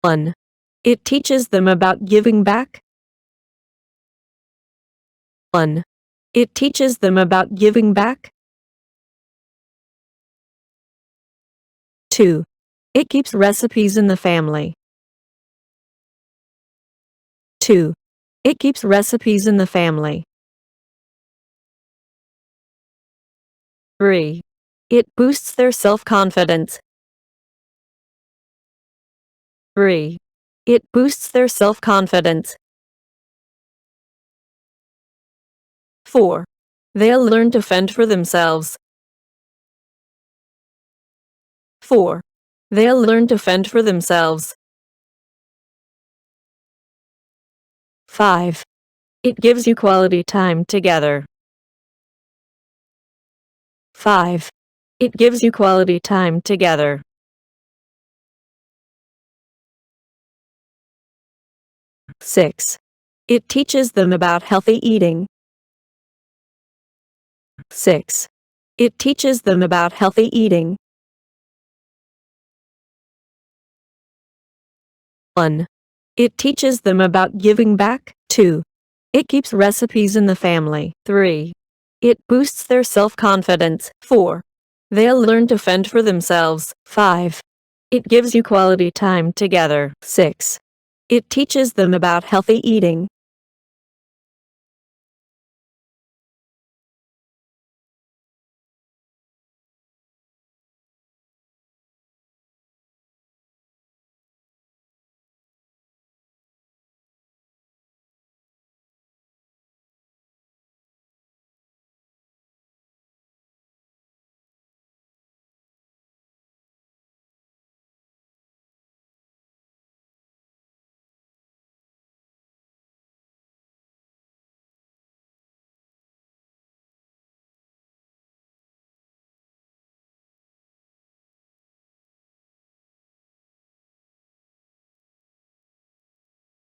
1. It teaches them about giving back. 1. It teaches them about giving back. 2. It keeps recipes in the family. 2. It keeps recipes in the family. 3. It boosts their self-confidence. 3. It boosts their self-confidence. 4. They'll learn to fend for themselves. 4. They'll learn to fend for themselves. 5. It gives you quality time together. 5. It gives you quality time together. 6. It teaches them about healthy eating. 6. It teaches them about healthy eating. 1. It teaches them about giving back. 2. It keeps recipes in the family. 3. It boosts their self-confidence. 4. They'll learn to fend for themselves. 5. It gives you quality time together. 6. It teaches them about healthy eating.